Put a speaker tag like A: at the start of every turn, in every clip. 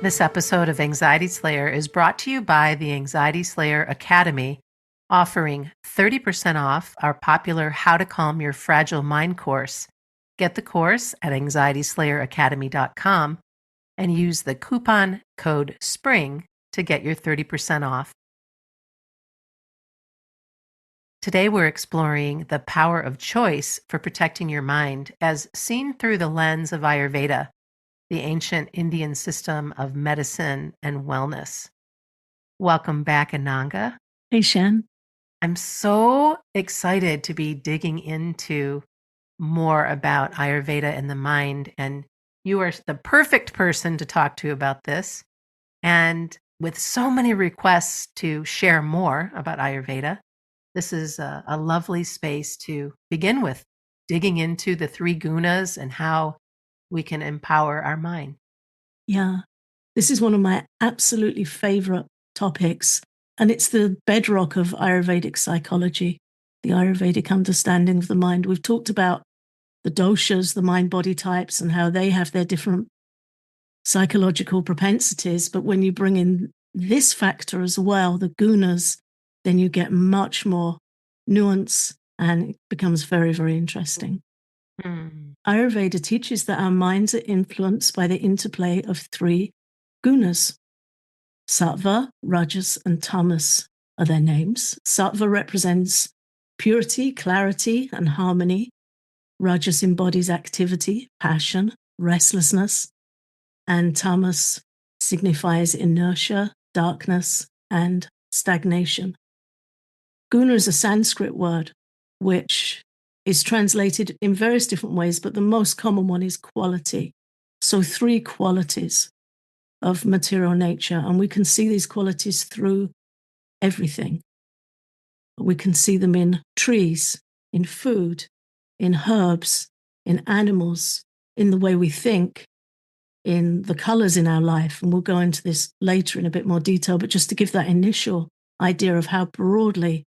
A: This episode of Anxiety Slayer is brought to you by the Anxiety Slayer Academy, offering 30% off our popular How to Calm Your Fragile Mind course. Get the course at anxietyslayeracademy.com and use the coupon code SPRING to get your 30% off. Today we're exploring the power of choice for protecting your mind as seen through the lens of Ayurveda, the ancient Indian system of medicine and wellness. Welcome back, Ananga.
B: Hey, Shan.
A: I'm so excited to be digging into more about Ayurveda and the mind, and you are the perfect person to talk to about this. And with so many requests to share more about Ayurveda, this is a lovely space to begin with, digging into the three gunas and how we can empower our mind.
B: Yeah, this is one of my absolutely favorite topics, and it's the bedrock of Ayurvedic psychology, the Ayurvedic understanding of the mind. We've talked about the doshas, the mind-body types, and how they have their different psychological propensities, but when you bring in this factor as well, the gunas, then you get much more nuance, and it becomes very, very interesting. Ayurveda teaches that our minds are influenced by the interplay of three gunas. Sattva, Rajas, and Tamas are their names. Sattva represents purity, clarity, and harmony. Rajas embodies activity, passion, restlessness. And Tamas signifies inertia, darkness, and stagnation. Guna is a Sanskrit word which is translated in various different ways, but the most common one is quality. So three qualities of material nature, and we can see these qualities through everything. We can see them in trees, in food, in herbs, in animals, in the way we think, in the colors in our life. And we'll go into this later in a bit more detail, but just to give that initial idea of how broadly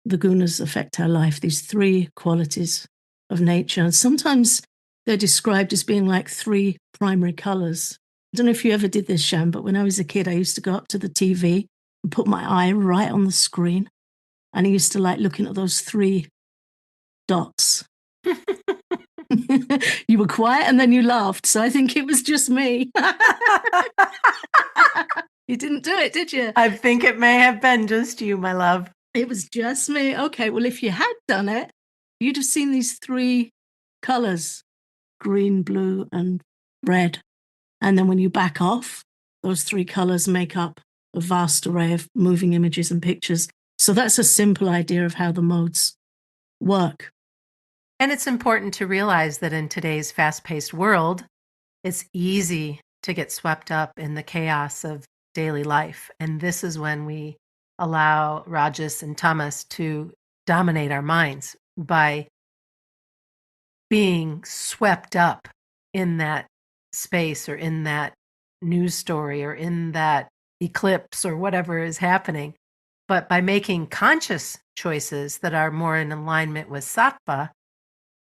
B: the gunas affect our life, these three qualities of nature. And sometimes they're described as being like three primary colors. I don't know if you ever did this, Shan, but when I was a kid, I used to go up to the TV and put my eye right on the screen. And I used to like looking at those three dots. You were quiet and then you laughed. So I think it was just me. You didn't do it, did you?
A: I think it may have been just you, my love.
B: It was just me. Okay, well, if you had done it, you'd have seen these three colors, green, blue, and red. And then when you back off, those three colors make up a vast array of moving images and pictures. So that's a simple idea of how the modes work.
A: And it's important to realize that in today's fast-paced world, it's easy to get swept up in the chaos of daily life. And this is when we allow Rajas and Tamas to dominate our minds by being swept up in that space or in that news story or in that eclipse or whatever is happening. But by making conscious choices that are more in alignment with sattva,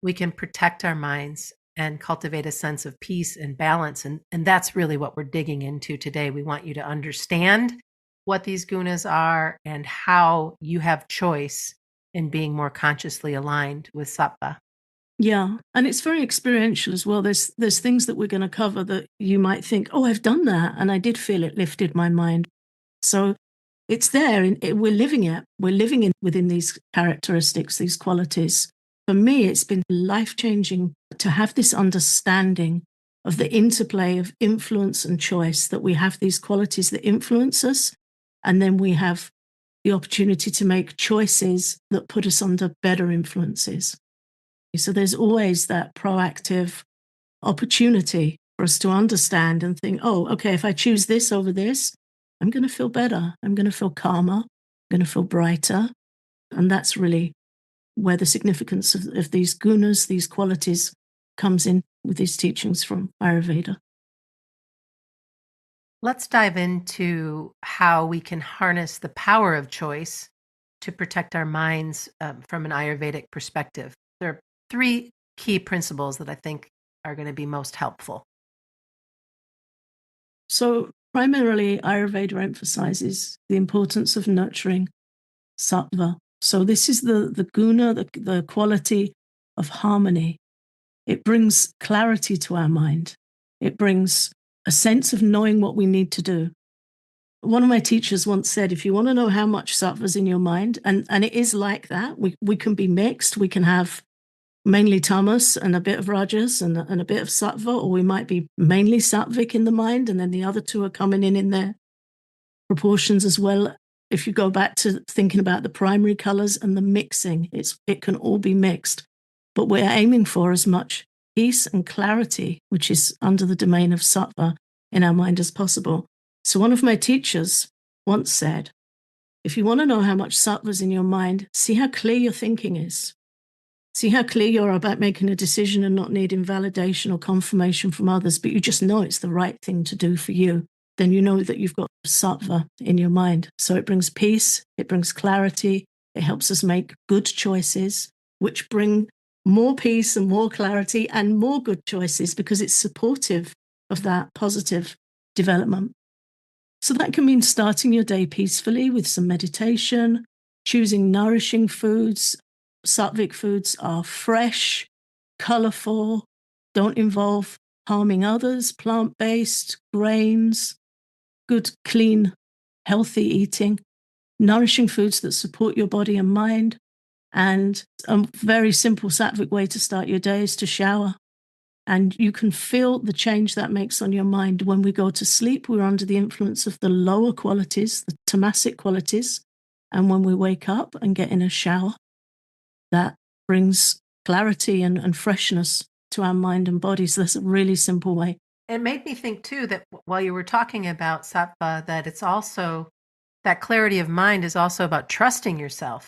A: we can protect our minds and cultivate a sense of peace and balance. And that's really what we're digging into today. We want you to understand what these gunas are and how you have choice in being more consciously aligned with sattva.
B: Yeah, and it's very experiential as well. There's things that we're going to cover that you might think, oh, I've done that, and I did feel it lifted my mind. So it's there, we're living it. We're living within these characteristics, these qualities. For me, it's been life-changing to have this understanding of the interplay of influence and choice, that we have these qualities that influence us, and then we have the opportunity to make choices that put us under better influences. So there's always that proactive opportunity for us to understand and think, oh, okay, if I choose this over this, I'm going to feel better. I'm going to feel calmer. I'm going to feel brighter. And that's really where the significance of these gunas, these qualities, comes in with these teachings from Ayurveda.
A: Let's dive into how we can harness the power of choice to protect our minds from an Ayurvedic perspective. There are three key principles that I think are going to be most helpful.
B: So primarily, Ayurveda emphasizes the importance of nurturing sattva. So this is the guna, the quality of harmony. It brings clarity to our mind. It brings a sense of knowing what we need to do. One of my teachers once said, if you want to know how much sattva's in your mind, and it is like that, we can be mixed. We can have mainly tamas and a bit of rajas and a bit of sattva, or we might be mainly sattvic in the mind, and then the other two are coming in their proportions as well. If you go back to thinking about the primary colors and the mixing, it can all be mixed. But we're aiming for as much peace and clarity, which is under the domain of sattva, in our mind as possible. So one of my teachers once said, if you want to know how much sattva's in your mind, see how clear your thinking is. See how clear you're about making a decision and not needing validation or confirmation from others, but you just know it's the right thing to do for you. Then you know that you've got sattva in your mind. So it brings peace, it brings clarity, it helps us make good choices, which bring more peace and more clarity and more good choices because it's supportive of that positive development. So that can mean starting your day peacefully with some meditation, choosing nourishing foods. Sattvic foods are fresh, colorful, don't involve harming others, plant-based, grains, good, clean, healthy eating, nourishing foods that support your body and mind. And a very simple sattvic way to start your day is to shower. And you can feel the change that makes on your mind. When we go to sleep, we're under the influence of the lower qualities, the tamasic qualities. And when we wake up and get in a shower, that brings clarity and freshness to our mind and body. So that's a really simple way.
A: It made me think too that while you were talking about sattva, that it's also that clarity of mind is also about trusting yourself.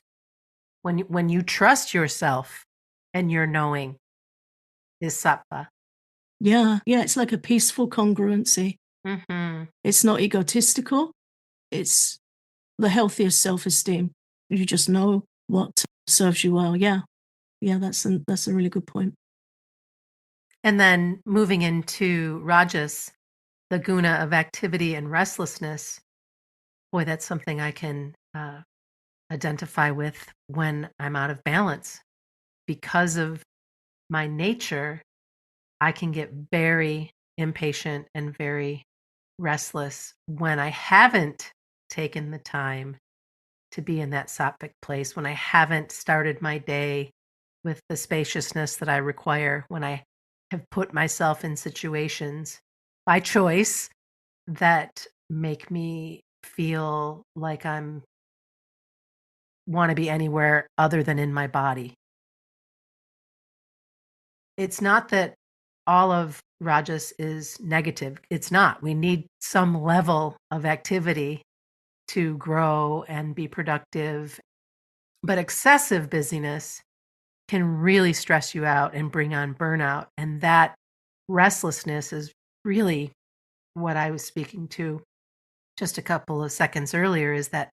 A: When you trust yourself and your knowing is sattva.
B: Yeah, it's like a peaceful congruency.
A: Mm-hmm.
B: It's not egotistical. It's the healthiest self-esteem. You just know what serves you well. Yeah, that's a really good point.
A: And then moving into rajas, the guna of activity and restlessness. Boy, that's something I can identify with when I'm out of balance. Because of my nature, I can get very impatient and very restless when I haven't taken the time to be in that sattvic place, when I haven't started my day with the spaciousness that I require, when I have put myself in situations by choice that make me feel like I'm want to be anywhere other than in my body. It's not that all of rajas is negative. It's not. We need some level of activity to grow and be productive. But excessive busyness can really stress you out and bring on burnout. And that restlessness is really what I was speaking to just a couple of seconds earlier, is that,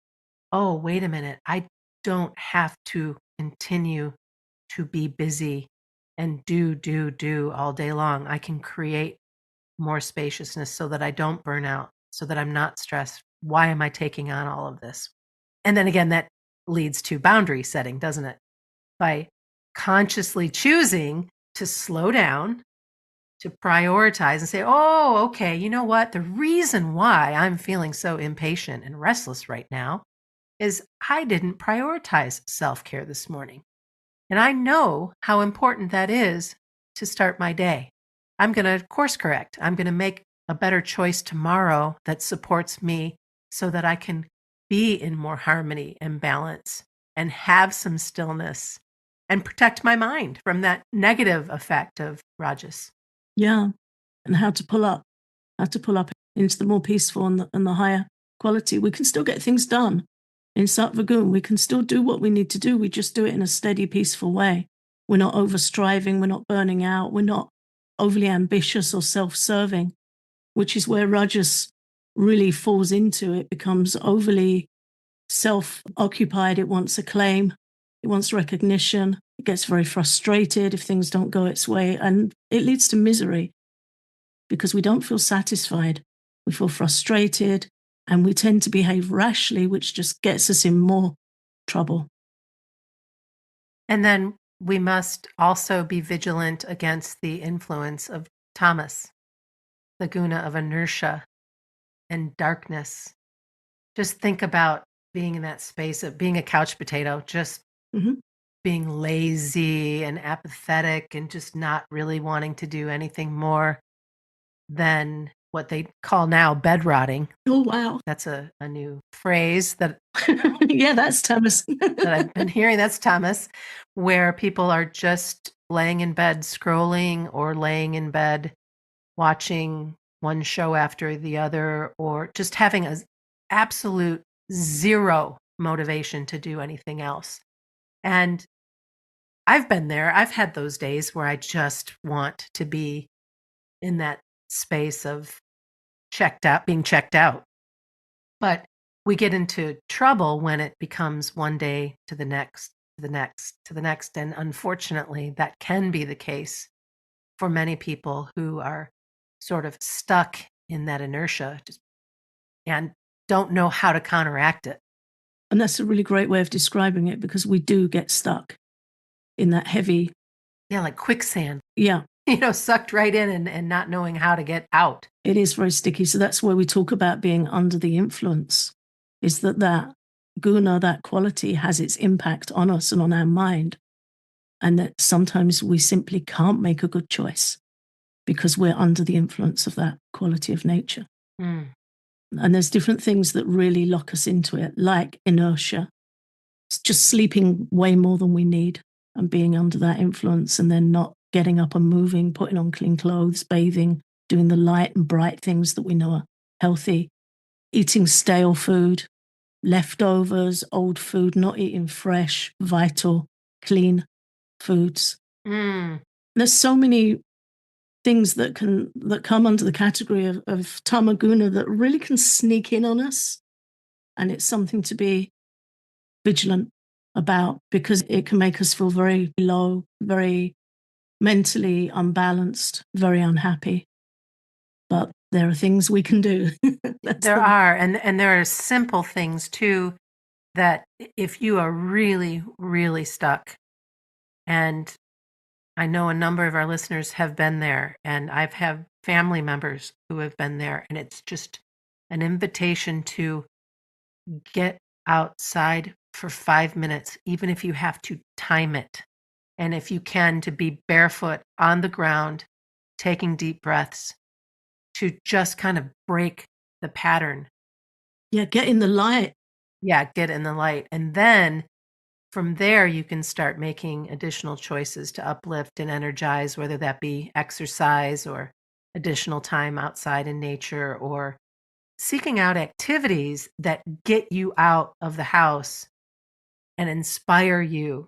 A: oh, wait a minute, I don't have to continue to be busy and do all day long. I can create more spaciousness so that I don't burn out, so that I'm not stressed. Why am I taking on all of this? And then again, that leads to boundary setting, doesn't it? By consciously choosing to slow down, to prioritize and say, oh, okay, you know what? The reason why I'm feeling so impatient and restless right now is I didn't prioritize self-care this morning. And I know how important that is to start my day. I'm going to course correct. I'm going to make a better choice tomorrow that supports me so that I can be in more harmony and balance and have some stillness and protect my mind from that negative effect of rajas.
B: Yeah, and how to pull up into the more peaceful and the higher quality. We can still get things done in sattva guna. We can still do what we need to do. We just do it in a steady, peaceful way. We're not over striving. We're not burning out. We're not overly ambitious or self-serving, which is where rajas really falls into. It becomes overly self-occupied. It wants acclaim. It wants recognition. It gets very frustrated if things don't go its way. And it leads to misery because we don't feel satisfied. we feel frustrated, and we tend to behave rashly, which just gets us in more trouble.
A: And then we must also be vigilant against the influence of tamas, the guna of inertia and darkness. Just think about being in that space of being a couch potato, just being lazy and apathetic and just not really wanting to do anything more than what they call now bed rotting.
B: Oh, wow.
A: That's a new phrase that
B: yeah, that's Thomas.
A: that I've been hearing. That's Thomas, where people are just laying in bed scrolling or laying in bed watching one show after the other, or just having an absolute zero motivation to do anything else. And I've been there. I've had those days where I just want to be in that space of checked out, being checked out. But we get into trouble when it becomes one day to the next, to the next, to the next. And unfortunately, that can be the case for many people who are sort of stuck in that inertia and don't know how to counteract it.
B: And that's a really great way of describing it, because we do get stuck in that heavy.
A: Yeah, like quicksand.
B: Yeah.
A: Sucked right in and not knowing how to get out.
B: It is very sticky. So that's where we talk about being under the influence, is that guna, that quality, has its impact on us and on our mind. And that sometimes we simply can't make a good choice because we're under the influence of that quality of nature.
A: Mm.
B: And there's different things that really lock us into it, like inertia. It's just sleeping way more than we need and being under that influence, and then not getting up and moving, putting on clean clothes, bathing, doing the light and bright things that we know are healthy, eating stale food, leftovers, old food, not eating fresh, vital, clean foods.
A: Mm.
B: There's so many things that come under the category of tamaguna that really can sneak in on us. And it's something to be vigilant about, because it can make us feel very low, very mentally unbalanced, very unhappy. But there are things we can do.
A: There are, and there are simple things too, that if you are really, really stuck, and I know a number of our listeners have been there, and I've had family members who have been there, and it's just an invitation to get outside for 5 minutes, even if you have to time it. And if you can, to be barefoot on the ground, taking deep breaths, to just kind of break the pattern.
B: Yeah, get in the light.
A: Yeah, get in the light. And then from there, you can start making additional choices to uplift and energize, whether that be exercise or additional time outside in nature, or seeking out activities that get you out of the house and inspire you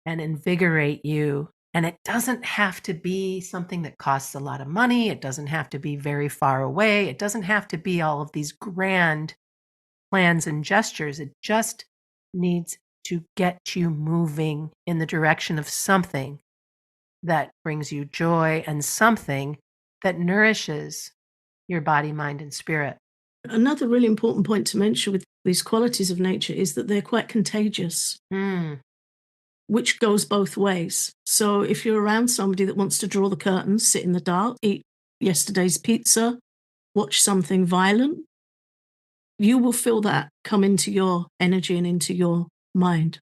A: and invigorate you. And it doesn't have to be something that costs a lot of money. It doesn't have to be very far away. It doesn't have to be all of these grand plans and gestures. It just needs to get you moving in the direction of something that brings you joy and something that nourishes your body, mind, and spirit.
B: Another really important point to mention with these qualities of nature is that they're quite contagious. Which goes both ways. So if you're around somebody that wants to draw the curtains, sit in the dark, eat yesterday's pizza, watch something violent, you will feel that come into your energy and into your mind.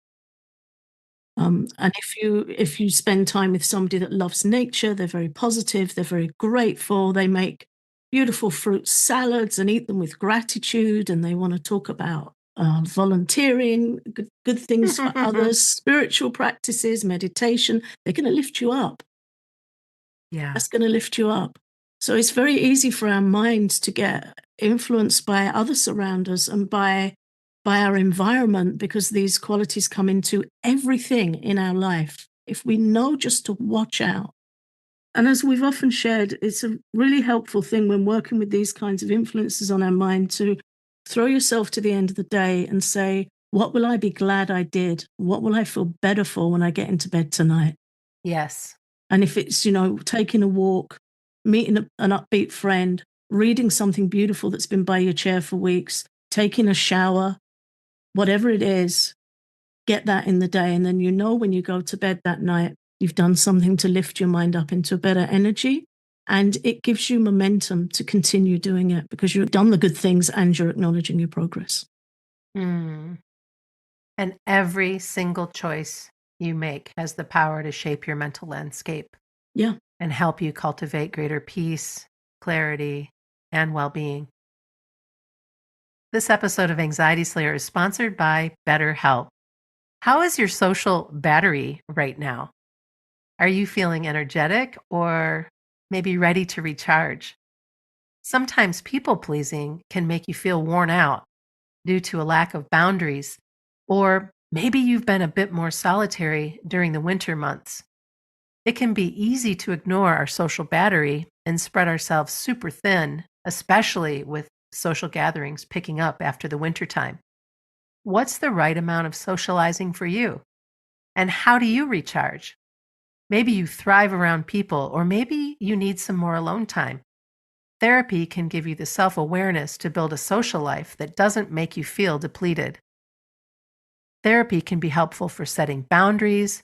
B: And if you spend time with somebody that loves nature, they're very positive, they're very grateful, they make beautiful fruit salads and eat them with gratitude, and they want to talk about volunteering, good things for others, spiritual practices, meditation. They're going to lift you up.
A: Yeah.
B: That's going to lift you up. So it's very easy for our minds to get influenced by others around us and by our environment, because these qualities come into everything in our life if we know just to watch out. And as we've often shared, it's a really helpful thing when working with these kinds of influences on our mind to throw yourself to the end of the day and say, what will I be glad I did? What will I feel better for when I get into bed tonight?
A: Yes.
B: And if it's, taking a walk, meeting an upbeat friend, reading something beautiful that's been by your chair for weeks, taking a shower, whatever it is, get that in the day. And then you know when you go to bed that night, you've done something to lift your mind up into a better energy. And it gives you momentum to continue doing it because you've done the good things and you're acknowledging your progress.
A: Mm. And every single choice you make has the power to shape your mental landscape
B: Yeah.
A: and help you cultivate greater peace, clarity, and well being. This episode of Anxiety Slayer is sponsored by BetterHelp. How is your social battery right now? Are you feeling energetic or maybe ready to recharge? Sometimes people pleasing can make you feel worn out due to a lack of boundaries, or maybe you've been a bit more solitary during the winter months. It can be easy to ignore our social battery and spread ourselves super thin, especially with social gatherings picking up after the wintertime. What's the right amount of socializing for you? And how do you recharge? Maybe you thrive around people, or maybe you need some more alone time. Therapy can give you the self awareness to build a social life that doesn't make you feel depleted. Therapy can be helpful for setting boundaries,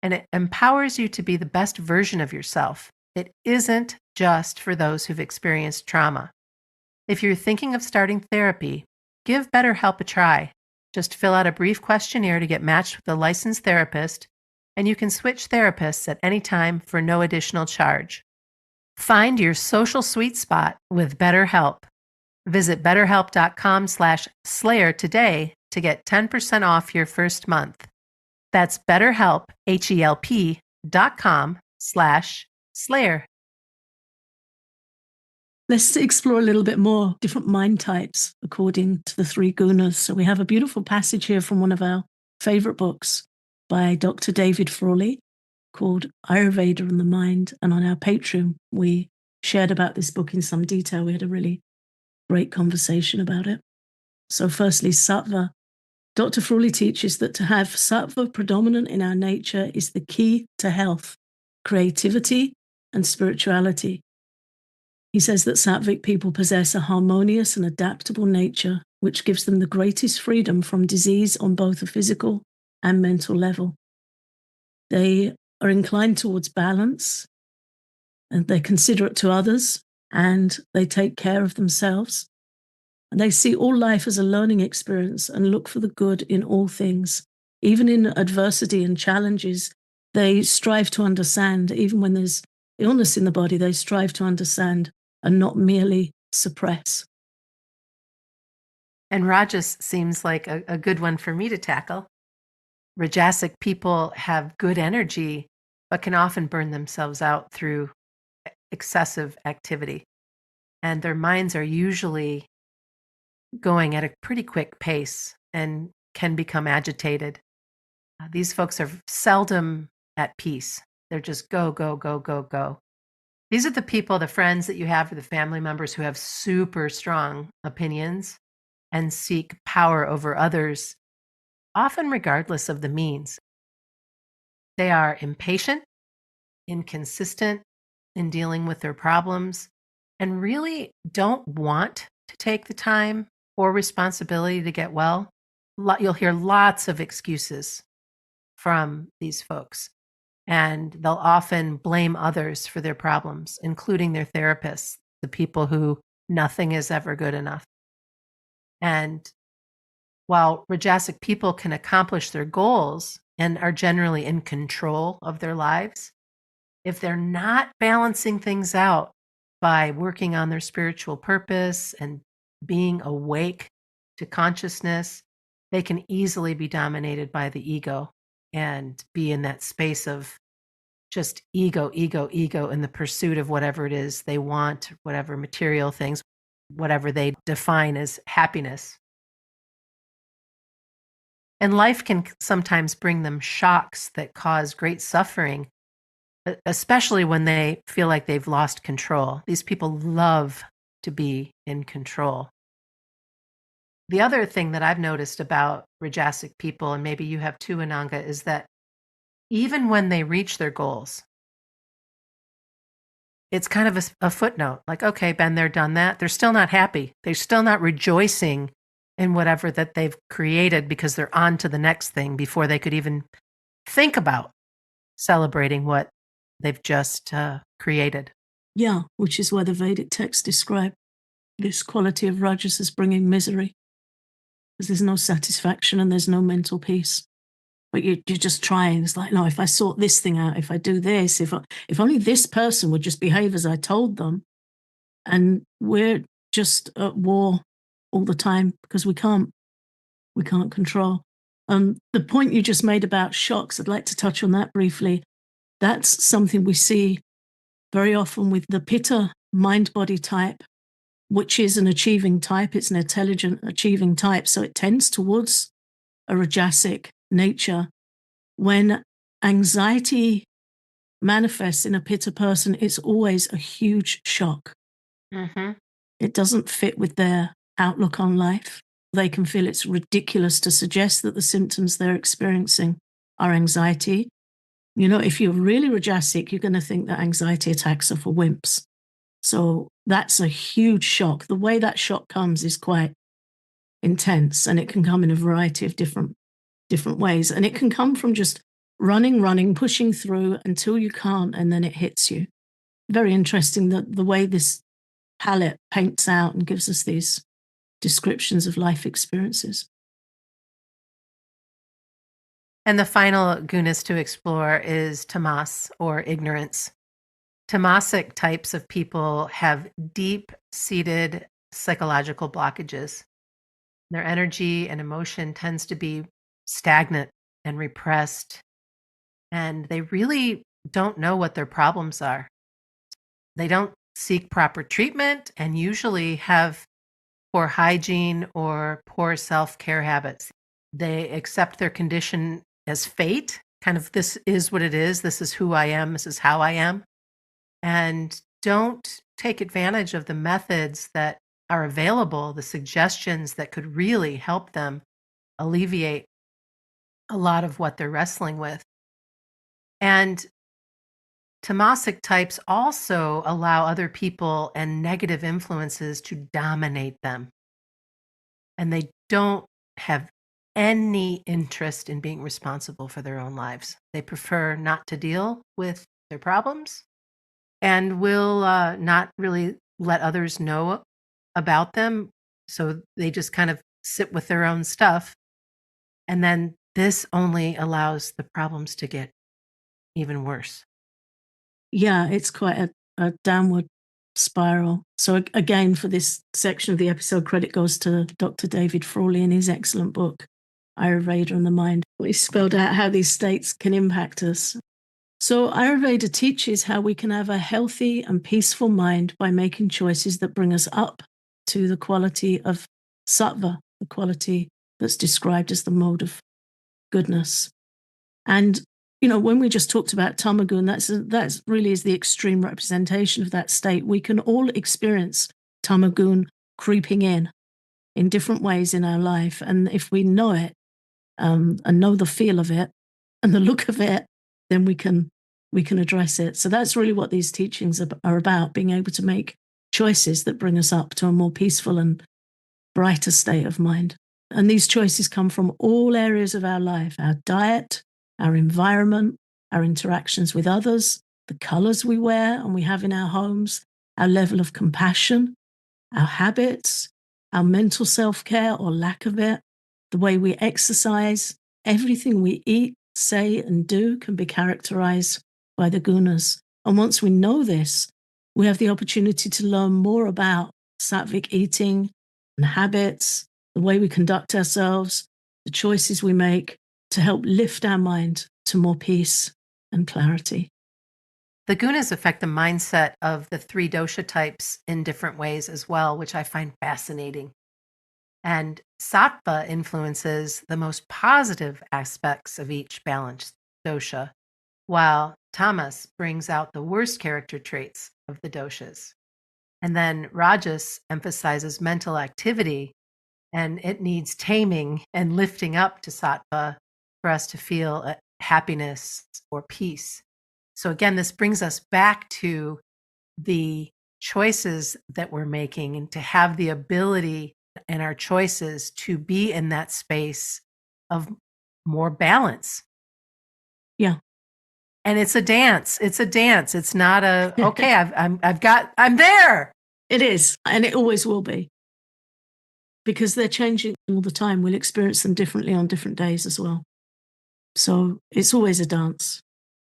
A: and it empowers you to be the best version of yourself. It isn't just for those who've experienced trauma. If you're thinking of starting therapy, give BetterHelp a try. Just fill out a brief questionnaire to get matched with a licensed therapist, and you can switch therapists at any time for no additional charge. Find your social sweet spot with BetterHelp. Visit betterhelp.com/slayer today to get 10% off your first month. That's BetterHelp, HELP.com/slayer.
B: Let's explore a little bit more different mind types according to the three gunas. So we have a beautiful passage here from one of our favorite books by Dr. David Frawley called Ayurveda and the Mind. And on our Patreon, we shared about this book in some detail. We had a really great conversation about it. So firstly, sattva. Dr. Frawley teaches that to have sattva predominant in our nature is the key to health, creativity, and spirituality. He says that sattvic people possess a harmonious and adaptable nature, which gives them the greatest freedom from disease on both a physical and mental level. They are inclined towards balance, and they're considerate to others, and they take care of themselves. And they see all life as a learning experience and look for the good in all things. Even in adversity and challenges, they strive to understand. Even when there's illness in the body, they strive to understand and not merely suppress.
A: And Rajas seems like a good one for me to tackle. Rajasic people have good energy, but can often burn themselves out through excessive activity. And their minds are usually going at a pretty quick pace and can become agitated. These folks are seldom at peace. They're just go, go, go, go, go. These are the people, the friends that you have, or the family members who have super strong opinions and seek power over others, often regardless of the means. They are impatient, inconsistent in dealing with their problems, and really don't want to take the time or responsibility to get well. You'll hear lots of excuses from these folks, and they'll often blame others for their problems, including their therapists, the people who nothing is ever good enough. And while Rajasic people can accomplish their goals and are generally in control of their lives, if they're not balancing things out by working on their spiritual purpose and being awake to consciousness, they can easily be dominated by the ego and be in that space of just ego, ego, ego in the pursuit of whatever it is they want, whatever material things, whatever they define as happiness. And life can sometimes bring them shocks that cause great suffering, especially when they feel like they've lost control. These people love to be in control. The other thing that I've noticed about Rajasic people, and maybe you have too, Ananga, is that even when they reach their goals, it's kind of a footnote. Like, okay, been there, done that. They're still not happy. They're still not rejoicing in whatever that they've created because they're on to the next thing before they could even think about celebrating what they've just created.
B: Yeah, which is why the Vedic texts describe this quality of rajas as bringing misery, because there's no satisfaction and there's no mental peace. But you're just trying. It's like, no, if I sort this thing out, if I do this, if only this person would just behave as I told them, and we're just at war all the time because we can't control. The point you just made about shocks, I'd like to touch on that briefly. That's something we see very often with the Pitta mind-body type, which is an achieving type. It's an intelligent achieving type, so it tends towards a rajasic nature. When anxiety manifests in a Pitta person, it's always a huge shock.
A: Mm-hmm.
B: It doesn't fit with their outlook on life. They can feel it's ridiculous to suggest that the symptoms they're experiencing are anxiety. You know, if you're really rajasic, you're going to think that anxiety attacks are for wimps. So that's a huge shock. The way that shock comes is quite intense, and it can come in a variety of different ways. And it can come from just running, pushing through until you can't, and then it hits you. Very interesting that the way this palette paints out and gives us these descriptions of life experiences.
A: And the final gunas to explore is tamas, or ignorance. Tamasic types of people have deep-seated psychological blockages. Their energy and emotion tends to be stagnant and repressed, and they really don't know what their problems are. They don't seek proper treatment and usually have poor hygiene or poor self-care habits. They accept their condition as fate, kind of, this is what it is, this is who I am, this is how I am, and don't take advantage of the methods that are available, the suggestions that could really help them alleviate a lot of what they're wrestling with. And tamasic types also allow other people and negative influences to dominate them. And they don't have any interest in being responsible for their own lives. They prefer not to deal with their problems and will not really let others know about them. So they just kind of sit with their own stuff. And then this only allows the problems to get even worse.
B: Yeah, it's quite a downward spiral. So again, for this section of the episode, credit goes to Dr. David Frawley in his excellent book, Ayurveda and the Mind. He spelled out how these states can impact us. So Ayurveda teaches how we can have a healthy and peaceful mind by making choices that bring us up to the quality of sattva, the quality that's described as the mode of goodness. And you know, when we just talked about tamagun, that's really is the extreme representation of that state. We can all experience tamagun creeping in different ways in our life, and if we know it and know the feel of it and the look of it, then we can address it. So that's really what these teachings are about: being able to make choices that bring us up to a more peaceful and brighter state of mind. And these choices come from all areas of our life: our diet, our environment, our interactions with others, the colors we wear and we have in our homes, our level of compassion, our habits, our mental self-care or lack of it, the way we exercise. Everything we eat, say, and do can be characterized by the gunas. And once we know this, we have the opportunity to learn more about sattvic eating and habits, the way we conduct ourselves, the choices we make to help lift our mind to more peace and clarity.
A: The gunas affect the mindset of the three dosha types in different ways as well, which I find fascinating. And sattva influences the most positive aspects of each balanced dosha, while tamas brings out the worst character traits of the doshas. And then rajas emphasizes mental activity, and it needs taming and lifting up to sattva for us to feel happiness or peace. So again, this brings us back to the choices that we're making and to have the ability and our choices to be in that space of more balance.
B: Yeah.
A: And it's a dance. It's a dance. It's not a, okay, I'm there.
B: It is. And it always will be. Because they're changing all the time. We'll experience them differently on different days as well. So it's always a dance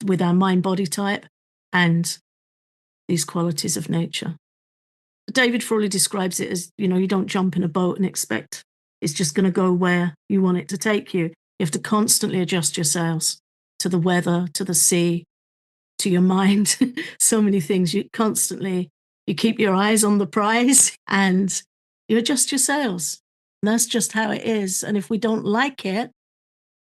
B: with our mind body type and these qualities of nature. David Frawley describes it as, you don't jump in a boat and expect it's just going to go where you want it to take you. You have to constantly adjust your sails to the weather, to the sea, to your mind. So many things. You keep your eyes on the prize and you adjust your sails. And that's just how it is. And if we don't like it,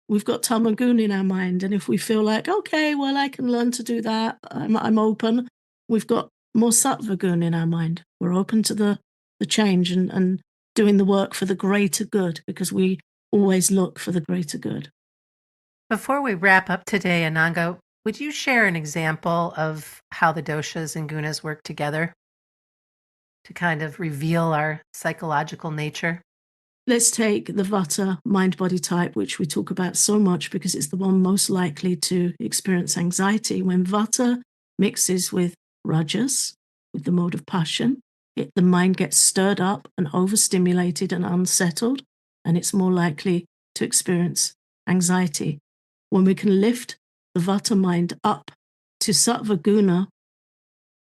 B: we've got tamagun in our mind. And if we feel like, okay, well, I can learn to do that, I'm open, we've got more sattva gun in our mind. We're open to the change and doing the work for the greater good, because we always look for the greater good.
A: Before we wrap up today, Ananga, would you share an example of how the doshas and gunas work together to kind of reveal our psychological nature?
B: Let's take the Vata mind-body type, which we talk about so much because it's the one most likely to experience anxiety. When Vata mixes with Rajas, with the mode of passion, the mind gets stirred up and overstimulated and unsettled, and it's more likely to experience anxiety. When we can lift the Vata mind up to Sattva Guna,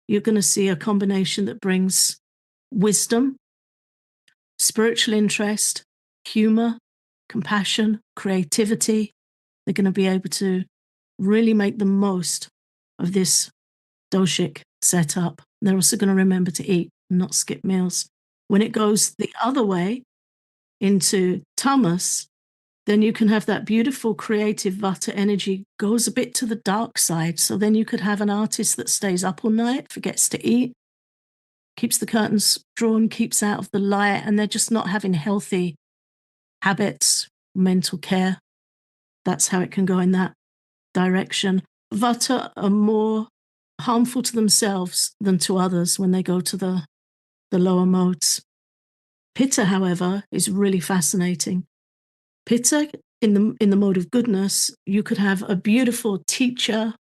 B: you're going to see a combination that brings wisdom, spiritual interest, humor, compassion, creativity. They're going to be able to really make the most of this doshic setup. They're also going to remember to eat and not skip meals. When it goes the other way into tamas, then you can have that beautiful creative Vata energy goes a bit to the dark side. So then you could have an artist that stays up all night, forgets to eat, keeps the curtains drawn, keeps out of the light, and they're just not having healthy habits, mental care. That's how it can go in that direction. Vata are more harmful to themselves than to others when they go to the lower modes. Pitta, however, is really fascinating. Pitta, in the mode of goodness, you could have a beautiful teacher,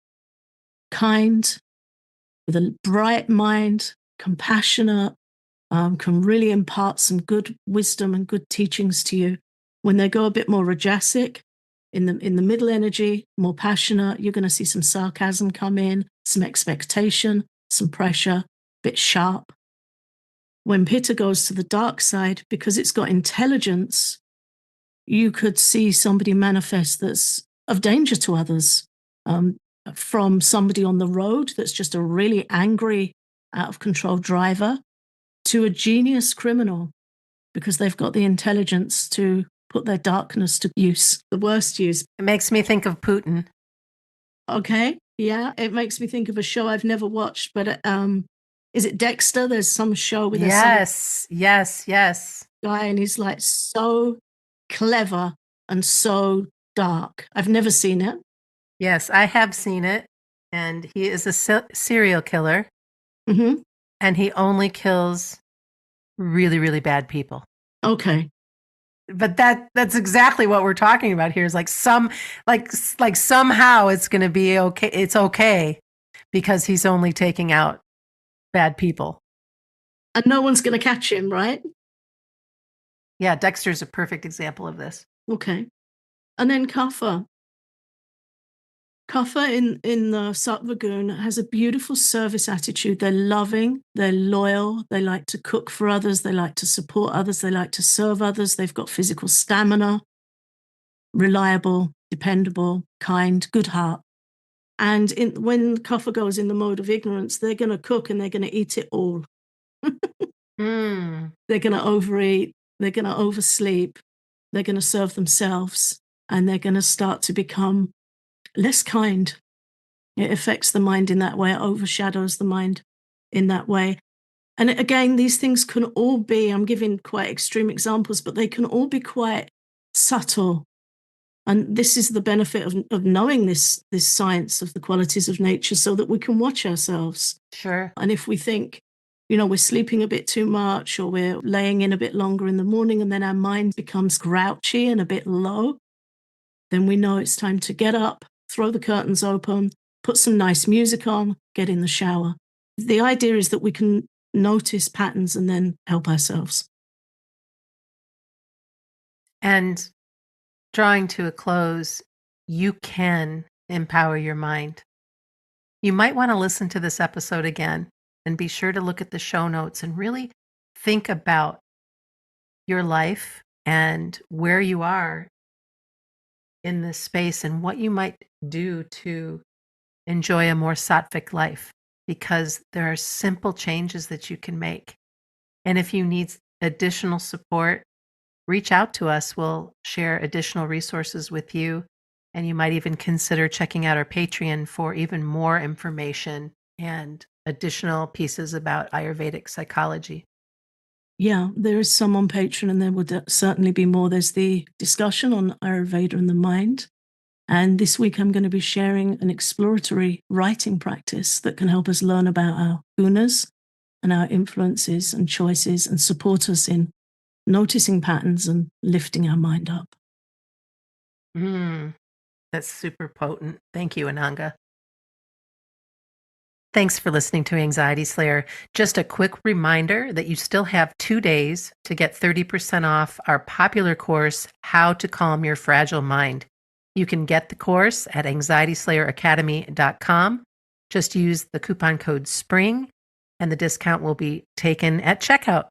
B: kind, with a bright mind, compassionate, can really impart some good wisdom and good teachings to you. When they go a bit more rajasic, in the middle energy, more passionate, you're going to see some sarcasm come in, some expectation, some pressure, a bit sharp. When Pitta goes to the dark side, because it's got intelligence, you could see somebody manifest that's of danger to others, from somebody on the road that's just a really angry, out of control driver, to a genius criminal, because they've got the intelligence to put their darkness to use, the worst use.
A: It makes me think of Putin.
B: Okay, yeah, it makes me think of a show I've never watched, but is it Dexter? There's some show with
A: yes,
B: guy, and he's like so clever and so dark. I've never seen it.
A: Yes, I have seen it, and he is a serial killer,
B: Mm-hmm.
A: and he only kills really, really bad people.
B: Okay.
A: But that's exactly what we're talking about here. Is like somehow it's going to be okay. It's okay because he's only taking out bad people,
B: and no one's going to catch him, right?
A: Yeah, Dexter's a perfect example of this.
B: Okay. And then Kapha. Kapha in the Sattva Gun has a beautiful service attitude. They're loving, they're loyal, they like to cook for others, they like to support others, they like to serve others, they've got physical stamina, reliable, dependable, kind, good heart. And when Kapha goes in the mode of ignorance, they're going to cook and they're going to eat it all. They're going to overeat, they're going to oversleep, they're going to serve themselves, and they're going to start to become less kind. It affects the mind in that way. It overshadows the mind in that way. And again, these things can all be, I'm giving quite extreme examples, but they can all be quite subtle. And this is the benefit of knowing this science of the qualities of nature, so that we can watch ourselves.
A: Sure.
B: And if we think, we're sleeping a bit too much, or we're laying in a bit longer in the morning, and then our mind becomes grouchy and a bit low, then we know it's time to get up, throw the curtains open, put some nice music on, get in the shower. The idea is that we can notice patterns and then help ourselves.
A: And drawing to a close, you can empower your mind. You might want to listen to this episode again and be sure to look at the show notes and really think about your life and where you are in this space and what you might do to enjoy a more sattvic life, because there are simple changes that you can make. And if you need additional support, reach out to us. We'll share additional resources with you. And you might even consider checking out our Patreon for even more information and additional pieces about Ayurvedic psychology.
B: Yeah, there is some on Patreon, and there will certainly be more. There's the discussion on Ayurveda and the mind. And this week I'm going to be sharing an exploratory writing practice that can help us learn about our gunas and our influences and choices, and support us in noticing patterns and lifting our mind up.
A: That's super potent. Thank you, Ananga. Thanks for listening to Anxiety Slayer. Just a quick reminder that you still have 2 days to get 30% off our popular course, How to Calm Your Fragile Mind. You can get the course at anxietyslayeracademy.com. Just use the coupon code SPRING and the discount will be taken at checkout.